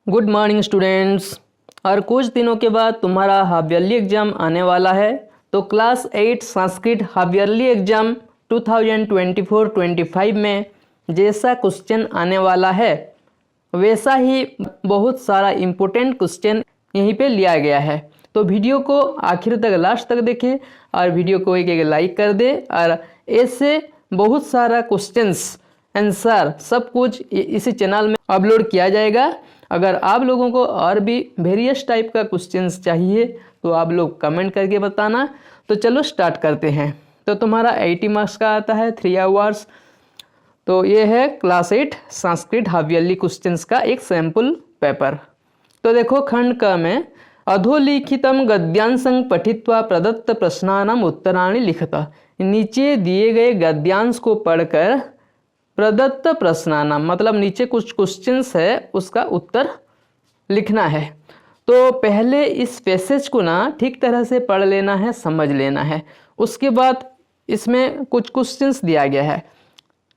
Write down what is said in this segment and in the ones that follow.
Good morning students. और कुछ दिनों के बाद तुम्हारा हाफ ईयरली एग्ज़ाम आने वाला है। तो class 8 Sanskrit half yearly exam 2024-25 में जैसा क्वेश्चन आने वाला है वैसा ही बहुत सारा इम्पोर्टेंट क्वेश्चन यहीं पे लिया गया है। तो वीडियो को आखिर तक लास्ट तक देखें और वीडियो को एक लाइक कर दे। और ऐसे बहुत सारा क्वेश्चंस आंसर सब कुछ इसी चैनल में अपलोड किया जाएगा। अगर आप लोगों को और भी वेरियस टाइप का क्वेश्चंस चाहिए तो आप लोग कमेंट करके बताना। तो चलो स्टार्ट करते हैं। तो तुम्हारा 80 मार्क्स का आता है 3 आवर्स। तो ये है class 8 Sanskrit half yearly questions का एक सैम्पल पेपर। तो देखो खंड क में अधोलिखितम गद्यांशं पठित्वा प्रदत्त प्रश्नानाम उत्तराणि लिखत। नीचे दिए गए गद्यांश को पढ़कर प्रदत्त प्रश्नानाम मतलब नीचे कुछ क्वेश्चंस है उसका उत्तर लिखना है। तो पहले इस पैसेज को ना ठीक तरह से पढ़ लेना है, समझ लेना है। उसके बाद इसमें कुछ क्वेश्चंस दिया गया है,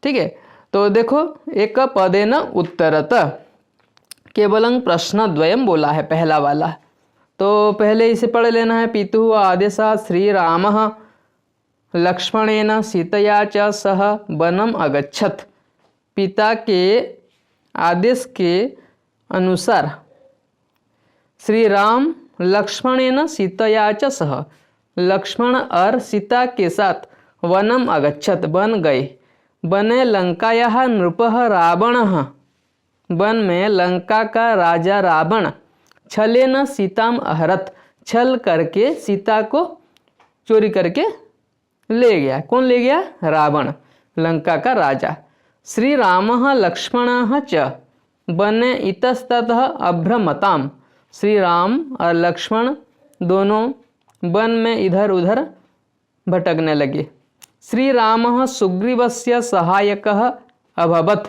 ठीक है। तो देखो एक पदेन उत्तरत केवलं प्रश्नद्वयम बोला है पहला वाला। तो पहले इसे पढ़ लेना है। पितुः आदेशात् श्रीरामः लक्ष्मणेन सीतया च सह वनम अगच्छत। पिता के आदेश के अनुसार श्री राम लक्ष्मणेन सीतया च सह लक्ष्मण और सीता के साथ वनम अगच्छत वन गए। वने लंकायाः नृपः रावणः वन में लंका का राजा रावण छलेन सीताम अहरत छल करके सीता को चोरी करके ले गया। कौन ले गया? रावण, लंका का राजा। श्री रामः लक्ष्मणः च वने इतस्ततः अभ्रमताम। श्री राम और लक्ष्मण दोनों वन में इधर उधर भटकने लगे। श्री रामः सुग्रीवस्य सहायकः अभवत्।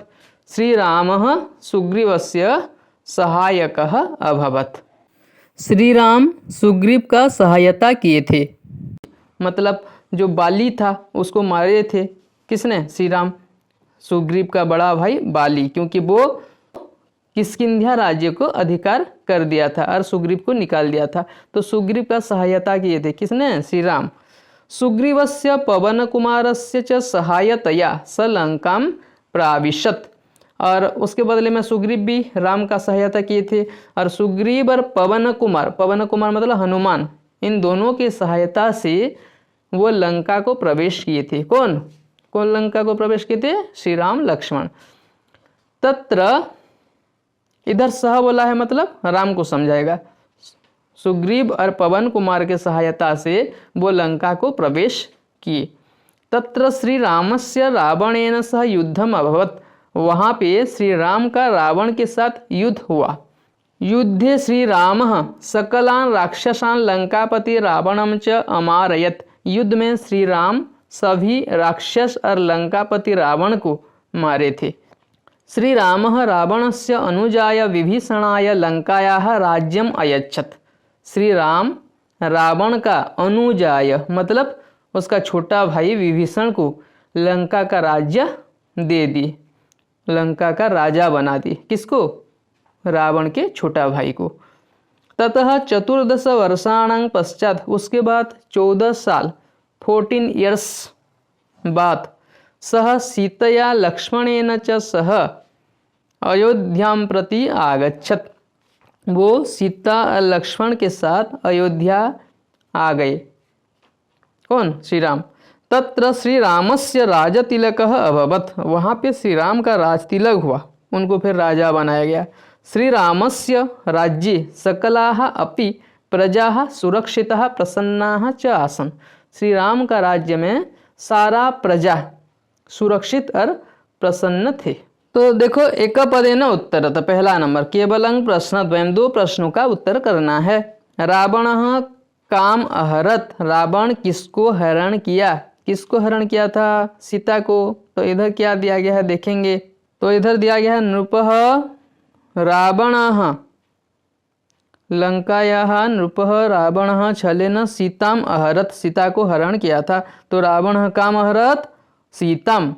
श्री रामः सुग्रीवस्य सहायकः अभवत्। श्री राम सुग्रीव का सहायता किए थे, मतलब जो बाली था उसको मारे थे। किसने? श्री राम, सुग्रीव का बड़ा भाई बाली, क्योंकि वो किष्किंध्या राज्य को अधिकार कर दिया था और सुग्रीव को निकाल दिया था। तो सुग्रीव का सहायता किए थे किसने? श्री राम। सुग्रीवस्य पवन कुमारस्य च सहायतया स लंकाम प्राविशत। और उसके बदले में सुग्रीव भी राम का सहायता किए थे। और सुग्रीव और पवन कुमार मतलब हनुमान, इन दोनों की सहायता से वो लंका को प्रवेश किए थे। कौन लंका को प्रवेश किए थे? श्री राम लक्ष्मण। तत्र इधर सह बोला है मतलब राम को समझाएगा। सुग्रीव और पवन कुमार के सहायता से वो लंका को प्रवेश किए। तत्र श्री रामस्य रावणेन सह युद्धम अभवत्। वहाँ पे श्री राम का रावण के साथ युद्ध हुआ। युद्धे श्री रामः सकलान राक्षसान् लंकापति रावणम च अमारयत। युद्ध में श्री राम सभी राक्षस और लंकापति रावण को मारे थे। श्री रामः रावणस्य अनुजाय विभीषणाय लंकायाः राज्यम अयच्छत। श्री राम रावण का अनुजाय मतलब उसका छोटा भाई विभीषण को लंका का राज्य दे दी, लंका का राजा बना दी। किसको? रावण के छोटा भाई को। ततः 14 वर्षाणां पश्चात, उसके बाद 14 साल 14 ईयर्स बाद सह सीतया लक्ष्मणेन च सह अयोध्यां प्रति आगच्छत। वो सीता और लक्ष्मण के साथ अयोध्या आ गए। कौन? श्री राम। तत्र श्री रामस्य राजतिलकः अभवत्। वहाँ पे श्री राम का राजतिलक हुआ, उनको फिर राजा बनाया गया। श्री रामस्य राज्ये सकलाः अपि प्रजाः सुरक्षितः प्रसन्नाः च आसन्। श्री राम का राज्य में सारा प्रजा सुरक्षित और प्रसन्न थे। तो देखो एक पदेन उत्तरत, पहला नंबर केवलं प्रश्नद्वयम्, 2 प्रश्नों का उत्तर करना है। रावणः काम अहरत। रावण किसको हरण किया? किसको हरण किया था? सीता को। तो इधर क्या दिया गया है देखेंगे। तो इधर दिया गया है नृपः रावणः लंकायाः नृपः रावणः छलेन सीताम अहरत। सीता को हरण किया था। तो रावणः काम अहरत सीताम,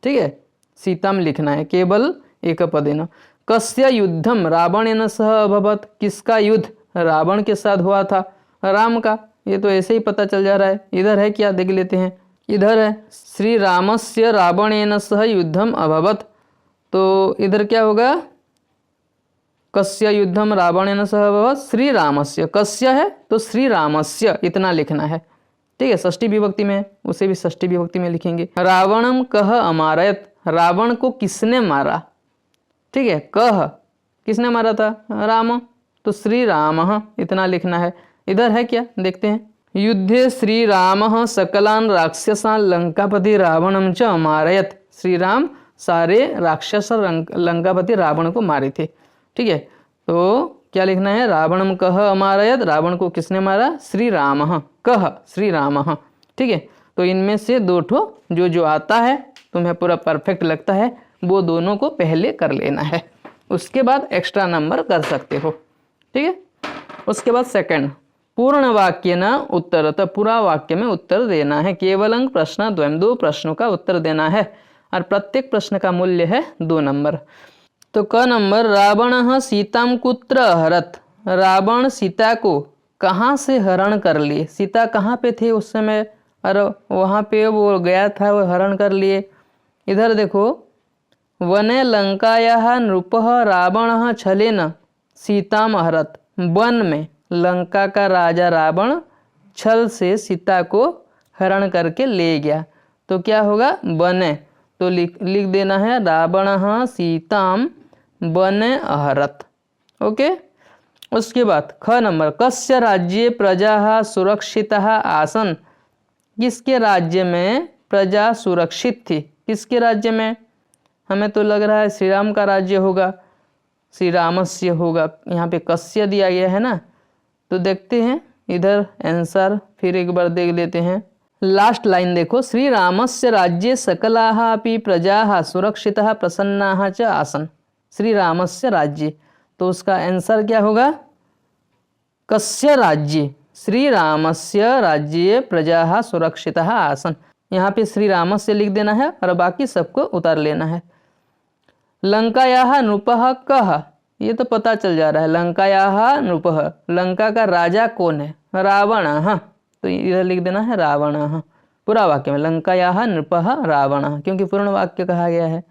ठीक है, सीताम लिखना है केवल एक पदेन। कस्य युद्धम रावणेन सह अभवत, किसका युद्ध रावण के साथ हुआ था, राम का। ये तो ऐसे ही पता चल जा रहा है। इधर है क्या, देख लेते हैं। इधर है श्री रामस्य रावणेन सह युद्धम अभवत, तो इधर क्या होगा, कस्य युद्धम रावणेन सह अभवत श्री रामस्य, कस्य है तो श्री रामस्य इतना लिखना है। ठीक है, षष्ठी विभक्ति में है, उसे भी षष्ठी विभक्ति में लिखेंगे। रावणम कह अमारयत, रावण को किसने मारा। ठीक है, कह किसने मारा था, राम, तो श्री राम इतना लिखना है। इधर है क्या, देखते हैं। युद्धे श्री राम सकलान राक्षसान लंकापति रावणम च अमारयत, श्री राम सारे राक्षस लंकापति रावण को मारे थे। ठीक है, तो क्या लिखना है, रावणम कह अमारयत, रावण को किसने मारा, श्री राम, कह श्री राम। ठीक है, तो इनमें से दो ठो जो आता है तुम्हें पूरा परफेक्ट लगता है वो दोनों को पहले कर लेना है, उसके बाद एक्स्ट्रा नंबर कर सकते हो। ठीक है, उसके बाद सेकंड, पूर्ण वाक्य न उत्तर, तो पूरा वाक्य में उत्तर देना है। केवलं प्रश्न द्वयम, 2 प्रश्नों का उत्तर देना है और प्रत्येक प्रश्न का मूल्य है 2 नंबर। तो क नंबर, रावण सीताम कुत्र हरत, रावण सीता को कहाँ से हरण कर लिए, सीता कहाँ पे थे उस समय, और वहाँ पे वो गया था, वो हरण कर लिए। इधर देखो, वने लंकायाः नृपः रावणः छलेन सीताम हरत, वन में लंका का राजा रावण छल से सीता को हरण करके ले गया, तो क्या होगा, वने, तो लिख देना है रावणः सीताम वने अहरत। ओके, उसके बाद ख नंबर, कस्य राज्ये प्रजा सुरक्षितः आसन, किसके राज्य में प्रजा सुरक्षित थी, किसके राज्य में, हमें तो लग रहा है श्री राम का राज्य होगा, श्री रामस्य होगा, यहाँ पे कस्य दिया गया है ना, तो देखते हैं इधर आंसर फिर एक बार देख लेते हैं। लास्ट लाइन देखो, श्री रामस्य राज्ये सकलाः अपि प्रजाः सुरक्षितः प्रसन्नाः च आसन, श्री रामस्य राज्य, तो उसका आंसर क्या होगा, कस्य राज्ये, श्री रामस्य राज्ये प्रजाः सुरक्षितः आसन, यहाँ पे श्री रामस्य लिख देना है और बाकी सबको उतार लेना है। लंकायाः नृपः कः, ये तो पता चल जा रहा है, लंकायाः नृपः, लंका का राजा कौन है, रावणः, तो इधर लिख देना है रावणः पूरा वाक्य में, लंकायाः नृपः रावणः, क्योंकि पूर्ण वाक्य कहा गया है।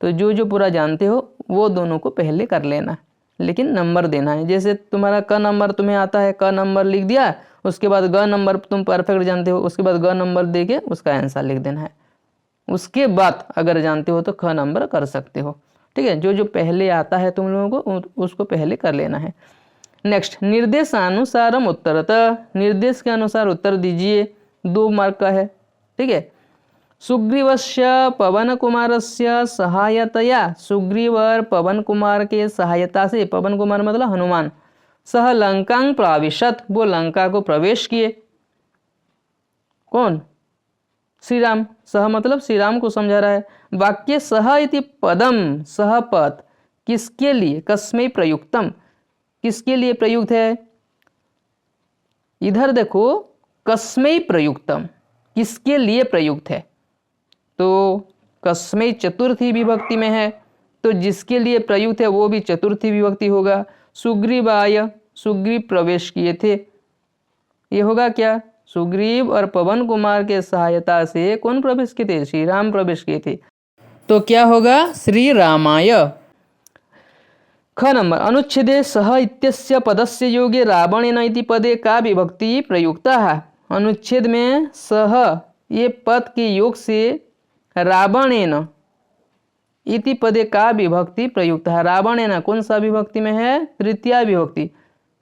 तो जो पूरा जानते हो वो दोनों को पहले कर लेना, लेकिन नंबर देना है। जैसे तुम्हारा क नंबर तुम्हें आता है, क नंबर लिख दिया, उसके बाद ग नंबर तुम परफेक्ट जानते हो, उसके बाद ग नंबर दे के उसका आंसर लिख देना है, उसके बाद अगर जानते हो तो ख नंबर कर सकते हो। ठीक है, जो पहले आता है तुम लोगों को उसको पहले कर लेना है। नेक्स्ट, निर्देशानुसारम उत्तरतः, निर्देश के अनुसार उत्तर दीजिए, 2 मार्क का है। ठीक है, सुग्रीवस्य पवन कुमारस्य सहायतया, सुग्रीव और पवन कुमार के सहायता से, पवन कुमार मतलब हनुमान, सह लंकां प्राविशत, वो लंका को प्रवेश किए। कौन, श्री राम, सह मतलब श्री राम को समझा रहा है। वाक्य सह इति पदम, सह पद किसके लिए, कस्मै प्रयुक्तम, किसके लिए प्रयुक्त है, इधर देखो कस्मै प्रयुक्तम, किसके लिए प्रयुक्त है, तो कस्मै चतुर्थी विभक्ति में है, तो जिसके लिए प्रयुक्त है वो भी चतुर्थी विभक्ति होगा। सुग्रीवाय, सुग्रीव प्रवेश किए थे, ये होगा क्या, सुग्रीव और पवन कुमार के सहायता से कौन प्रवेश किए थे, श्री राम प्रवेश किए थे, तो क्या होगा, श्री रामाय। ख नंबर, अनुच्छेदे सह इत्यस्य पदस्य योगे रावणेन इति पदे का विभक्ति प्रयुक्ता है, अनुच्छेद में सह ये पद के योग से रावणेन इति पदे का विभक्ति प्रयुक्त है, रावणेन कौन सा विभक्ति में है, तृतीया विभक्ति,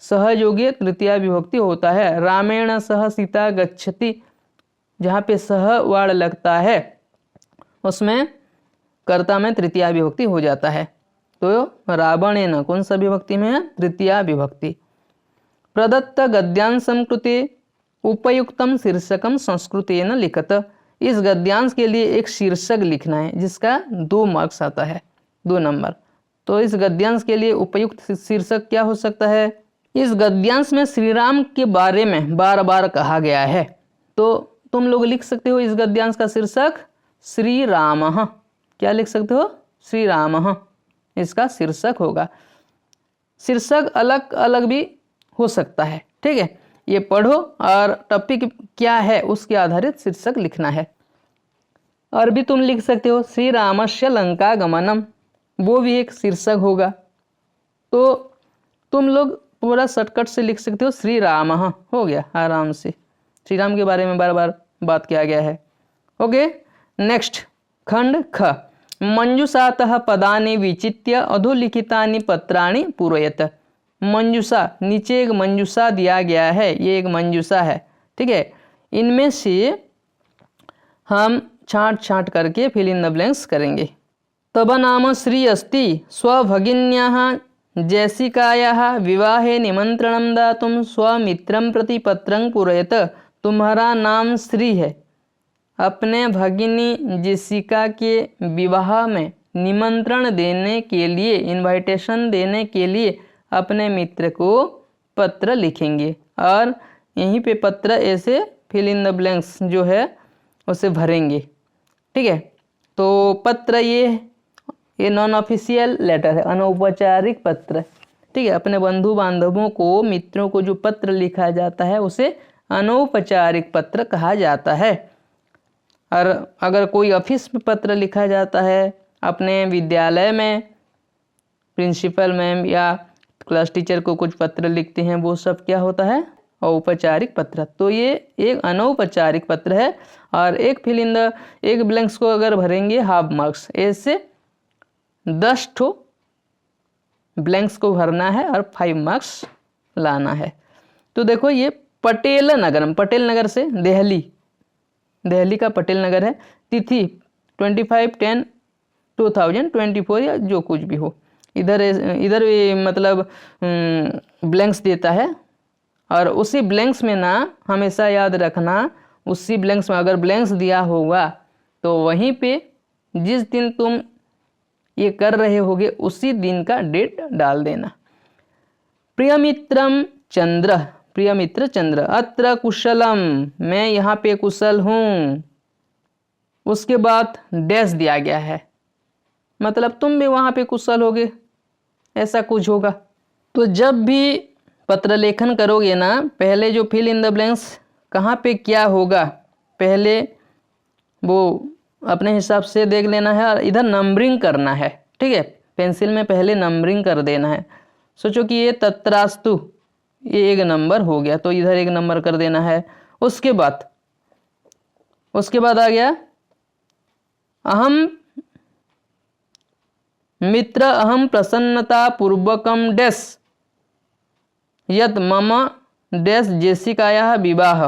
सहयोगे तृतीया विभक्ति होता है। रामेण सह सीता गच्छति, जहाँ पे सह वाड़ लगता है उसमें कर्ता में तृतीया विभक्ति हो जाता है, तो रावणेन कौन सा विभक्ति में है, तृतीया विभक्ति। प्रदत्त गद्यांशं कृते उपयुक्तम शीर्षकम संस्कृतेन लिखत, इस गद्यांश के लिए एक शीर्षक लिखना है जिसका 2 मार्क्स आता है, 2 नंबर। तो इस गद्यांश के लिए उपयुक्त शीर्षक क्या हो सकता है, इस गद्यांश में श्री राम के बारे में बार बार कहा गया है, तो तुम लोग लिख सकते हो इस गद्यांश का शीर्षक श्री राम, क्या लिख सकते हो, श्री राम, इसका शीर्षक होगा। शीर्षक अलग अलग भी हो सकता है, ठीक है। ये पढ़ो और टॉपिक क्या है उसके आधारित शीर्षक लिखना है। और भी तुम लिख सकते हो श्री रामस्य लंका गमनम, वो भी एक शीर्षक होगा। तो तुम लोग पूरा शॉर्टकट से लिख सकते हो श्री राम, हो गया आराम से। श्री राम के बारे में बार बार बात किया गया है। ओके, नेक्स्ट खंड ख, मंजूषातः पदानि विचित्य अधोलिखितानि पत्राणि पूरयत। मंजूषा, नीचे एक मंजूषा दिया गया है, ये एक मंजूषा है, ठीक है। इनमें से हम छांट छांट करके फिल इन द ब्लैंक्स करेंगे। तब नाम श्री अस्ति स्वभगिन्याः जैसिकायाः विवाहे निमंत्रणं दातुं स्वमित्रं प्रति पत्रं पूरयत। तुम्हारा नाम श्री है, अपने भगिनी जेसिका के विवाह में निमंत्रण देने के लिए, इनविटेशन देने के लिए अपने मित्र को पत्र लिखेंगे और यहीं पे पत्र ऐसे फिल इन द ब्लैंक्स जो है उसे भरेंगे, ठीक है। तो पत्र ये नॉन ऑफिशियल लेटर है, अनौपचारिक पत्र, ठीक है। अपने बंधु बांधवों को, मित्रों को जो पत्र लिखा जाता है उसे अनौपचारिक पत्र कहा जाता है। और अगर कोई ऑफिस में पत्र लिखा जाता है, अपने विद्यालय में प्रिंसिपल मैम या क्लास टीचर को कुछ पत्र लिखते हैं, वो सब क्या होता है, औपचारिक पत्र। तो ये एक अनौपचारिक पत्र है। और एक फिल इन द एक ब्लैंक्स को अगर भरेंगे हाफ मार्क्स, ऐसे 10 ठो ब्लैंक्स को भरना है और 5 मार्क्स लाना है। तो देखो ये पटेल नगर, पटेल नगर से दिल्ली का पटेल नगर है। तिथि 25/10/2024 या जो कुछ भी हो। इधर भी मतलब ब्लैंक्स देता है और उसी ब्लैंक्स में ना हमेशा याद रखना, उसी ब्लैंक्स में अगर ब्लैंक्स दिया होगा तो वहीं पे जिस दिन तुम ये कर रहे होगे उसी दिन का डेट डाल देना। प्रियमित्रम चंद्र, प्रियमित्र चंद्र, अत्र कुशलम, मैं यहाँ पे कुशल हूँ। उसके बाद डैश दिया गया है, मतलब तुम भी वहाँ पे कुशल होगे, ऐसा कुछ होगा। तो जब भी पत्र लेखन करोगे ना, पहले जो फिल इन द ब्लैंक्स कहाँ पे क्या होगा पहले वो अपने हिसाब से देख लेना है और इधर नंबरिंग करना है, ठीक है। पेंसिल में पहले नंबरिंग कर देना है। सोचो कि ये तत्रास्तु, ये एक नंबर हो गया तो इधर एक नंबर कर देना है। उसके बाद आ गया अहम मित्र अहम प्रसन्नता पूर्वकम डैश यत मम डैश जेसिकायाः विवाह।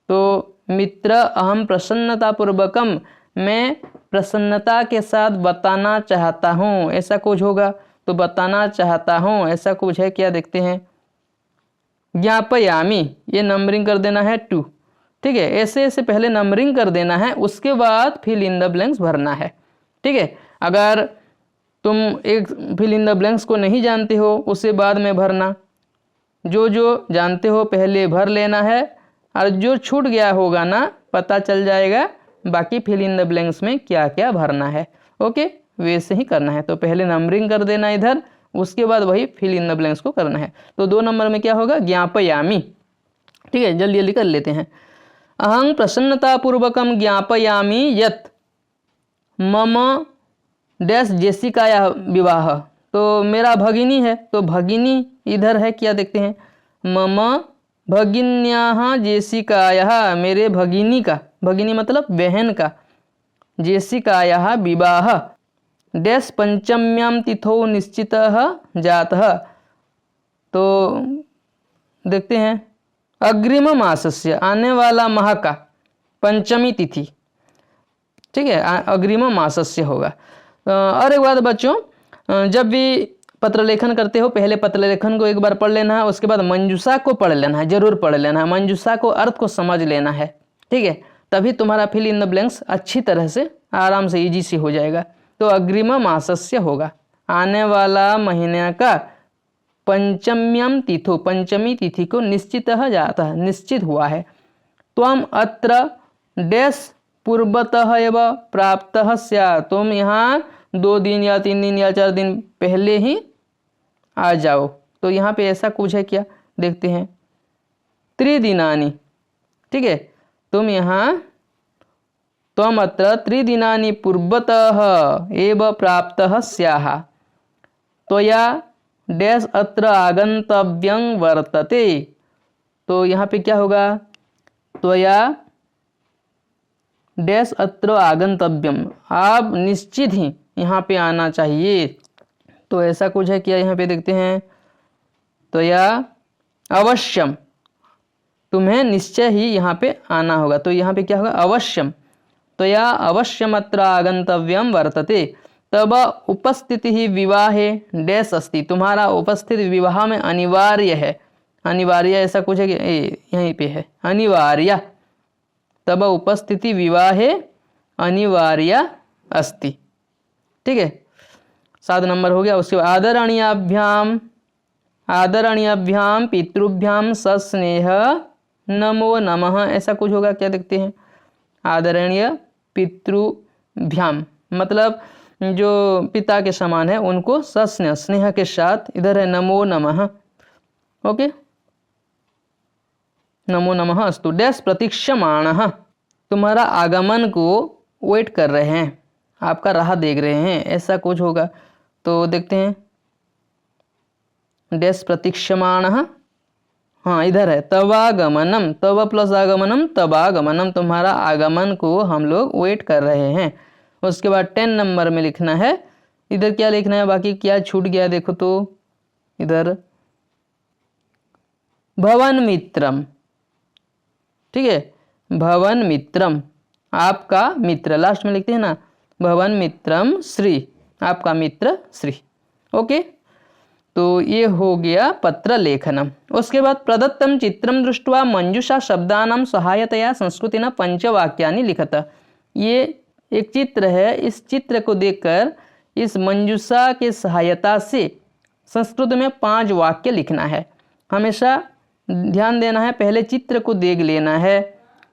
तो मित्र अहम प्रसन्नता पूर्वकम, मैं प्रसन्नता के साथ बताना चाहता हूँ, ऐसा कुछ होगा। तो बताना चाहता हूँ ऐसा कुछ है, क्या देखते हैं। ज्ञापयामी, ये नंबरिंग कर देना है 2, ठीक है। ऐसे ऐसे पहले नंबरिंग कर देना है, उसके बाद फिल इन द ब्लैंक्स भरना है, ठीक है। अगर तुम एक फिल इन द ब्लैंक्स को नहीं जानते हो उसे बाद में भरना, जो जो जानते हो पहले भर लेना है और जो छूट गया होगा ना पता चल जाएगा बाकी फिल इन द ब्लैंक्स में क्या क्या भरना है। ओके, वैसे ही करना है। तो पहले नंबरिंग कर देना इधर, उसके बाद वही फिल इन द ब्लैंक्स को करना है। तो 2 नंबर में क्या होगा, ज्ञापयामी, ठीक है। जल्दी जल्दी कर लेते हैं। अहं प्रसन्नतापूर्वकम ज्ञापयामी यत मम डैश जेसिकायाः विवाह। तो मेरा भगिनी है, तो भगिनी इधर है, क्या देखते हैं, मम भगिन्याः जेसिकायाः, मेरे भगिनी का, भगिनी मतलब बहन का, जेसिकायाः विवाह डैश पंचम्यां तिथौ निश्चितः जातः। तो देखते हैं अग्रिम मासस्य, आने वाला माह का पंचमी तिथि, ठीक है, अग्रिम मासस्य होगा। और एक बात बच्चों, जब भी पत्र लेखन करते हो पहले पत्र लेखन को एक बार पढ़ लेना है, उसके बाद मंजूषा को पढ़ लेना है, जरूर पढ़ लेना है। मंजूषा को अर्थ को समझ लेना है, ठीक है, तभी तुम्हारा फिल इन द ब्लैंक्स अच्छी तरह से आराम से इजी से हो जाएगा। तो अग्रिम मासस्य होगा, आने वाला महीने का पंचम्यम तिथो, पंचमी तिथि को निश्चितः जातः, निश्चित हुआ है। त्वम अत्र डैश पूर्वतः एव प्राप्तः स्यात्, तुम यहाँ 2 दिन या 3 दिन या 4 दिन पहले ही आ जाओ। तो यहाँ पे ऐसा कुछ है क्या, देखते हैं। त्रिदिनानि, ठीक है, तुम यहाँ त्वम् अत्र त्रिदिनानि पूर्वतः एव प्राप्तः स्याः, त्वया डैश अत्र आगन्तव्यं वर्तते। तो यहाँ पे क्या होगा, त्वया डैश अत्र आगन्तव्यम, आप निश्चित ही यहाँ पे आना चाहिए। तो ऐसा कुछ है क्या, यहाँ पे देखते हैं। त्वया अवश्यम, तुम्हें निश्चय ही यहाँ पे आना होगा। तो यहाँ पे क्या होगा, अवश्यम, त्वया अवश्यम अत्र आगन्तव्यम वर्तते, तब उपस्थिति ही विवाहे डैश अस्ति, तुम्हारा उपस्थित विवाह में अनिवार्य है। अनिवार्य ऐसा कुछ है कि यहीं पे है अनिवार्य, तब उपस्थिति विवाहे अनिवार्य अस्ति, ठीक है। 7 नंबर हो गया। उसके बाद आदरणीयाभ्याम पितृभ्याम सस्नेह नमो नमः, ऐसा कुछ होगा क्या, देखते हैं। आदरणीय पितृभ्याम मतलब जो पिता के समान है उनको सस्नेह, स्नेह के साथ, इधर है नमो नमः, ओके। नमो नमः अस्तु डैश प्रतीक्षमाणः, तुम्हारा आगमन को वेट कर रहे हैं, आपका राह देख रहे हैं, ऐसा कुछ होगा। तो देखते हैं डैश प्रतीक्षमाणः, हाँ इधर है तवागमनम, तव प्लस आगमनम तवागमनम, तुम्हारा आगमन को हम लोग वेट कर रहे हैं। उसके बाद 10 नंबर में लिखना है, इधर क्या लिखना है, बाकी क्या छूट गया देखो तो, इधर भवन मित्रम, ठीक है, भवन मित्रम, आपका मित्र, लास्ट में लिखते हैं ना, भवन मित्रम श्री, आपका मित्र श्री, ओके। तो ये हो गया पत्र लेखनम। उसके बाद प्रदत्तम चित्रम दृष्ट्वा मंजूषा शब्दानां सहायतया संस्कृतिना पंचवाक्यानि लिखत, ये एक चित्र है, इस चित्र को देखकर इस मंजूषा के सहायता से संस्कृत में 5 वाक्य लिखना है। हमेशा ध्यान देना है, पहले चित्र को देख लेना है,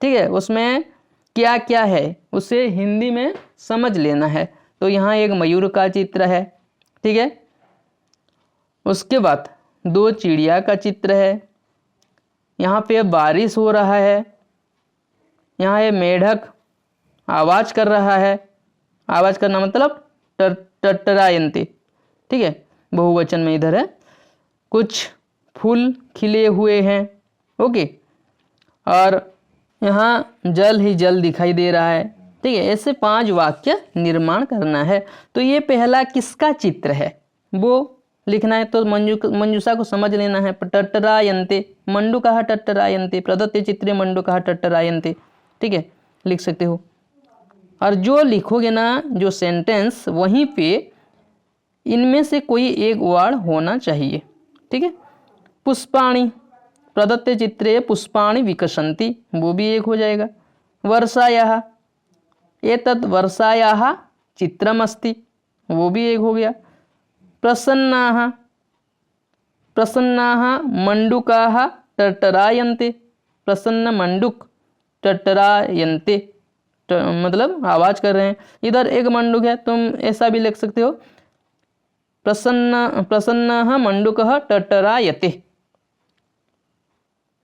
ठीक है, उसमें क्या क्या है उसे हिंदी में समझ लेना है। तो यहाँ एक मयूर का चित्र है, ठीक है, उसके बाद 2 चिड़िया का चित्र है, यहाँ पे बारिश हो रहा है, यहाँ ये मेढक आवाज़ कर रहा है, आवाज़ करना मतलब टटरायन्ते, ठीक है, बहुवचन में इधर है, कुछ फूल खिले हुए हैं, ओके, और यहाँ जल ही जल दिखाई दे रहा है, ठीक है। ऐसे 5 वाक्य निर्माण करना है। तो ये पहला किसका चित्र है वो लिखना है। तो मंजूषा को समझ लेना है। टट्टरायन्ते, मंडूकः टट्टरायन्ते, प्रदत्ते चित्रे मंडूकः टट्टरायन्ते, ठीक है, लिख सकते हो। और जो लिखोगे ना जो सेंटेंस, वहीं पे इनमें से कोई एक वर्ड होना चाहिए, ठीक है। पुष्पाणि, प्रदत्ते चित्रे पुष्पाणि विकसन्ति, वो भी एक हो जाएगा। वर्षायाः, एतत् वर्षायाः चित्रमस्ति, वो भी एक हो गया। प्रसन्नाः, प्रसन्नाः मंडूकाः टट्टरायन्ते, प्रसन्न मंडूक टट्टरायन्ते, मतलब आवाज़ कर रहे हैं। इधर एक मंडूक है, तुम ऐसा भी लिख सकते हो, प्रसन्नः मंडूकः टट्टरायते,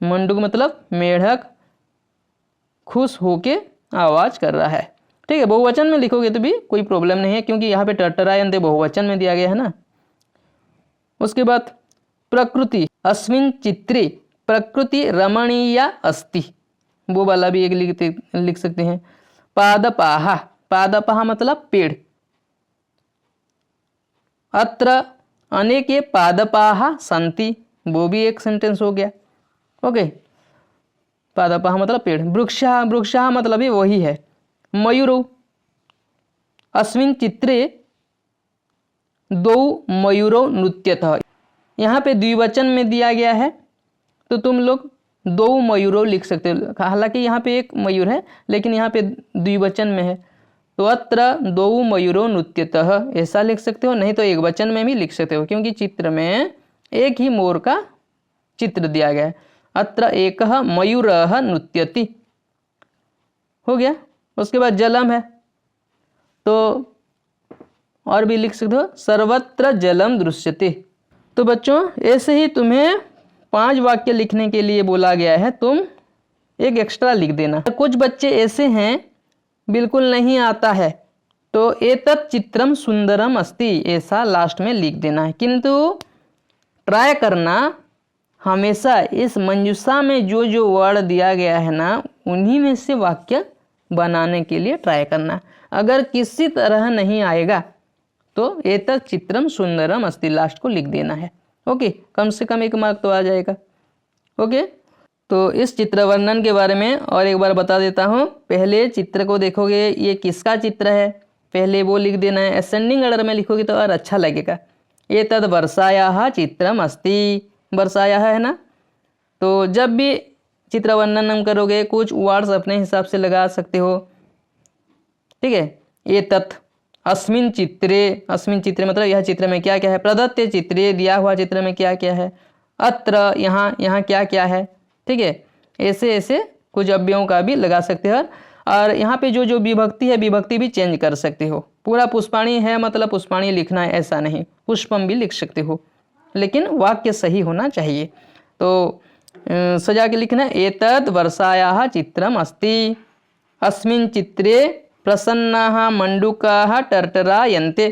मंडूक मतलब मेढक खुश होके आवाज़ कर रहा है, ठीक है। बहुवचन में लिखोगे तो भी कोई प्रॉब्लम नहीं है, क्योंकि यहाँ पे टट्टरायन्ते बहुवचन में दिया गया है ना। उसके बाद प्रकृति, अस्मिन् चित्रे प्रकृति रमणीया अस्ति, वो वाला भी एक लिख सकते हैं। पादपाः, पादपाः मतलब पेड़, अत्र अनेके पादपाः सन्ति, वो भी एक सेंटेंस हो गया, ओके। पादपाः मतलब पेड़। वृक्षः, वृक्षः मतलब भी वही है। मयूरौ, अस्मिन् चित्रे 2 मयूरौ नृत्यतः, यहाँ पे द्विवचन में दिया गया है, तो तुम लोग 2 मयूरौ लिख सकते हो। हालांकि यहाँ पे एक मयूर है, लेकिन यहाँ पे द्विवचन में है, तो अत्र 2 मयूरौ नृत्यतः ऐसा लिख सकते हो, नहीं तो एक वचन में भी लिख सकते हो, क्योंकि चित्र में एक ही मोर का चित्र दिया गया है। अत्र एकः मयूरः नृत्यति, हो गया। उसके बाद जलम है, तो और भी लिख सकते हो, सर्वत्र जलम दृश्यते। तो बच्चों ऐसे ही तुम्हें 5 वाक्य लिखने के लिए बोला गया है, तुम एक एक्स्ट्रा लिख देना। कुछ बच्चे ऐसे हैं बिल्कुल नहीं आता है, तो एतत् चित्रम सुंदरम अस्ति ऐसा लास्ट में लिख देना है। किंतु ट्राई करना हमेशा इस मंजूषा में जो जो वर्ड दिया गया है ना, उन्हीं में से वाक्य बनाने के लिए ट्राई करना। अगर किसी तरह नहीं आएगा तो एतत् चित्रम सुंदरम अस्ति लास्ट को लिख देना है। ओके, कम से कम 1 मार्क तो आ जाएगा। ओके, तो इस चित्र वर्णन के बारे में और एक बार बता देता हूँ। पहले चित्र को देखोगे, ये किसका चित्र है, पहले वो लिख देना है। असेंडिंग ऑर्डर में लिखोगे तो और अच्छा लगेगा। एतद् वर्षायाः चित्रम अस्ति, वर्षायाः है ना। तो जब भी चित्र वर्णन करोगे कुछ वर्ड्स अपने हिसाब से लगा सकते हो, ठीक है। एतत् अस्मिन् चित्रे, अस्मिन् चित्रे मतलब यह चित्र में क्या क्या है, प्रदत्त चित्रे दिया हुआ चित्र में क्या क्या है, अत्र यहाँ यहाँ क्या क्या है, ठीक है। ऐसे ऐसे कुछ अव्ययों का भी लगा सकते हो। और यहाँ पे जो जो विभक्ति है, विभक्ति भी चेंज कर सकते हो। पूरा पुष्पाणी है मतलब पुष्पाणी लिखना है ऐसा नहीं, पुष्पम भी लिख सकते हो, लेकिन वाक्य सही होना चाहिए। तो सजा के लिखना है, एतद् वर्षायाः चित्रम अस्ति, अस्मिन् चित्रे प्रसन्नाः मंडूकाः टर्टरायन्ते,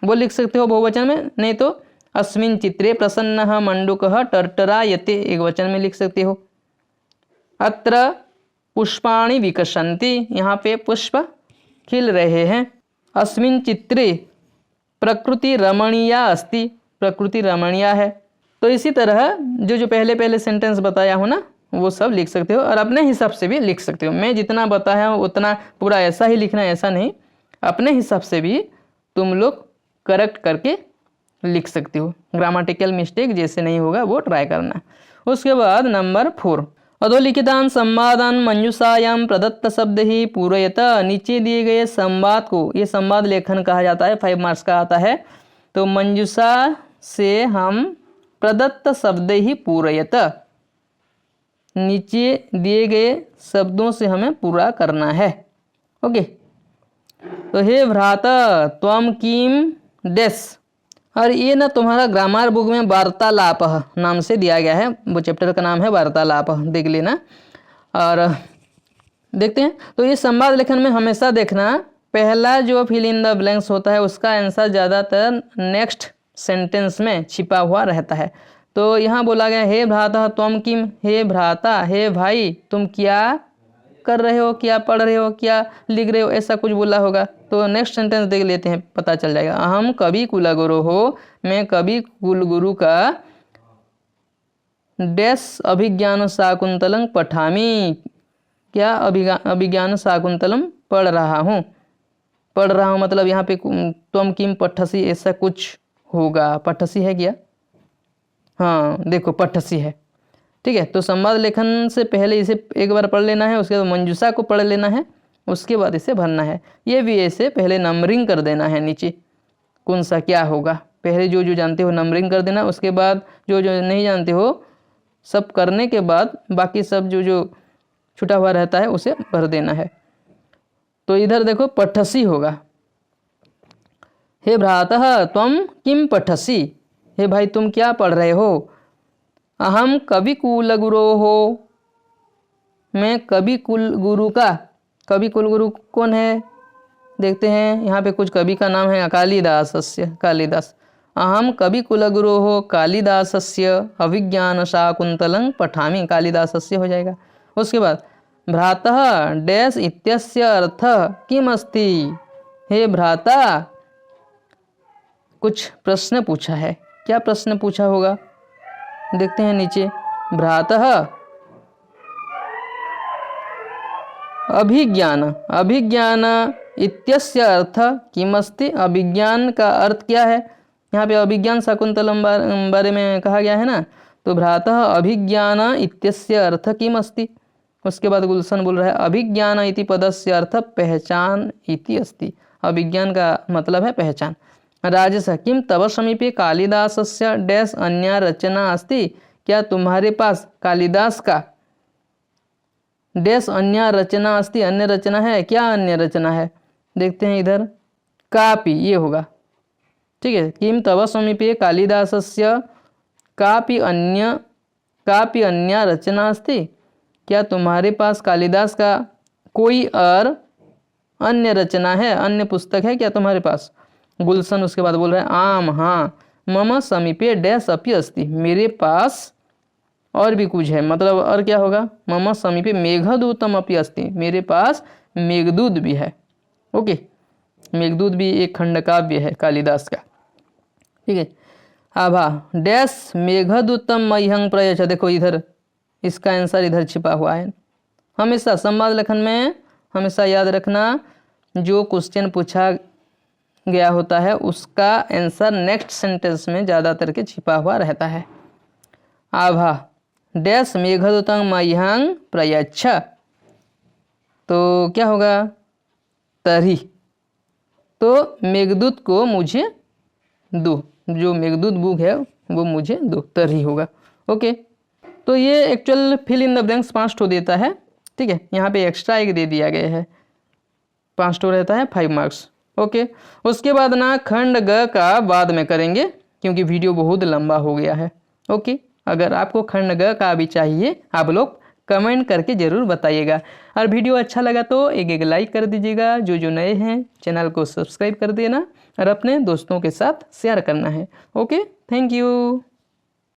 वो लिख सकते हो बहुवचन में, नहीं तो अस्मिन् चित्रे प्रसन्नः मंडूकः टर्टरायते एक वचन में लिख सकते हो। अत्र पुष्पाणि विकसन्ति, यहाँ पे पुष्प खिल रहे हैं। अस्मिन् चित्रे प्रकृति रमणीया अस्ति, प्रकृति रमणीया है। तो इसी तरह जो जो पहले पहले सेंटेंस बताया हूँ ना, वो सब लिख सकते हो और अपने हिसाब से भी लिख सकते हो। मैं जितना बताया हूँ उतना पूरा ऐसा ही लिखना है ऐसा नहीं, अपने हिसाब से भी तुम लोग करेक्ट करके लिख सकते हो। ग्रामेटिकल मिस्टेक जैसे नहीं होगा वो ट्राई करना। उसके बाद नंबर 4, अधोलिखितान संवादान मंजूषायाम प्रदत्त शब्द ही पूरयत, नीचे दिए गए संवाद को, ये संवाद लेखन कहा जाता है, 5 मार्क्स का आता है। तो मंजूषा से हम प्रदत्त शब्द ही पूरयत, नीचे दिए गए शब्दों से हमें पूरा करना है। ओके, तो हे भ्राता त्वम किम डेस, और ये ना तुम्हारा ग्रामर बुक में वार्तालाप नाम से दिया गया है, वो चैप्टर का नाम है वार्तालाप, देख लेना। और देखते हैं, तो ये संवाद लेखन में हमेशा देखना पहला जो फिल इन द ब्लैंक्स होता है उसका आंसर ज़्यादातर नेक्स्ट सेंटेंस में छिपा हुआ रहता है। तो यहाँ बोला गया हे भ्राता त्वम किम, हे भ्राता हे भाई तुम क्या कर रहे हो, क्या पढ़ रहे हो, क्या लिख रहे हो, ऐसा कुछ बोला होगा। तो नेक्स्ट सेंटेंस देख लेते हैं, पता चल जाएगा। अहम कवि कुलगुरु हो, मैं कवि कुलगुरु का डैश अभिज्ञान शाकुंतलम पठामी, क्या अभिज्ञान शाकुंतलम पढ़ रहा हूँ, पढ़ रहा हूँ मतलब यहाँ पे त्वम किम पठसी ऐसा कुछ होगा। पठसी है क्या, हाँ देखो पठसी है, ठीक है। तो संवाद लेखन से पहले इसे एक बार पढ़ लेना है, उसके बाद मंजूषा को पढ़ लेना है, उसके बाद इसे भरना है। ये भी ऐसे पहले नंबरिंग कर देना है नीचे कौन सा क्या होगा, पहले जो जो जानते हो नंबरिंग कर देना, उसके बाद जो जो नहीं जानते हो सब करने के बाद बाकी सब जो जो छुटा हुआ रहता है उसे भर देना है। तो इधर देखो पठसी होगा, हे भ्रातः त्वम किम पठसी, हे भाई तुम क्या पढ़ रहे हो। अहम कवि कुलगुरो हो, मैं कवि कुलगुरु का, कवि कुलगुरु कौन है देखते हैं, यहाँ पे कुछ कवि का नाम है कालिदासस्य, कालिदास। अहम कवि कुलगुरो हो कालिदासस्य अभिज्ञान शाकुंतलं पठामि, कालिदासस्य हो जाएगा। उसके बाद भ्रातः डैश इत्यस्य अर्थ किम अस्ति, हे भ्राता कुछ प्रश्न पूछा है, क्या प्रश्न पूछा होगा देखते हैं नीचे। भ्रातः अभिज्ञान, अभिज्ञान इत्यस्य अर्थ किमस्ति, अभिज्ञान का अर्थ क्या है, यहाँ पे अभिज्ञान शाकुंतलम बारे में कहा गया है ना। तो भ्रातः अभिज्ञान इत्यस्य अर्थ किमस्ति, उसके बाद गुलशन बोल रहा है अभिज्ञान इति पदस्य अर्थ पहचान इति अस्ति, अभिज्ञान का मतलब है पहचान। राजस किम तव समीपे कालिदासस्य डैश अन्या रचना अस्ति, क्या तुम्हारे पास कालिदास का डैश अन्य रचना अस्ति, अन्य रचना है, क्या अन्य रचना है देखते हैं इधर। कापि ये होगा, ठीक है। किम तव समीपे कालिदासस्य कापि अन्या रचना अस्ति, क्या तुम्हारे पास कालिदास का कोई और अन्य रचना है, अन्य पुस्तक है क्या तुम्हारे पास। गुलशन उसके बाद बोल रहा है आम हाँ, मम समीपे डैश अपि अस्ति, मेरे पास और भी कुछ है, मतलब और क्या होगा, मम समीपे मेघदूतम अपि अस्ति, मेरे पास मेघदूत भी है। ओके, मेघदूत भी एक खंड काव्य है कालिदास का, ठीक है। आभा डैश मेघदूतम मह्यं प्रयच्छ, देखो इधर इसका आंसर इधर छिपा हुआ है। हमेशा संवाद लेखन में हमेशा याद रखना, जो क्वेश्चन पूछा गया होता है उसका आंसर नेक्स्ट सेंटेंस में ज़्यादातर के छिपा हुआ रहता है। आभा डैश मेघदूतम मह्यं प्रयच्छ, तो क्या होगा, तरी, तो मेघदूत को मुझे दो, जो मेघदूत बुक है वो मुझे दो, तरी होगा। ओके, तो ये actual fill in the blanks 5 ठो देता है, ठीक है। यहाँ पे एक्स्ट्रा एक दे दिया गया है, 5 ठो रहता है 5 मार्क्स। ओके, उसके बाद ना खंड ग का बाद में करेंगे क्योंकि वीडियो बहुत लंबा हो गया है। ओके, अगर आपको खंड ग का भी चाहिए आप लोग कमेंट करके ज़रूर बताइएगा, और वीडियो अच्छा लगा तो एक लाइक कर दीजिएगा, जो नए हैं चैनल को सब्सक्राइब कर देना और अपने दोस्तों के साथ शेयर करना है। Okay, thank you.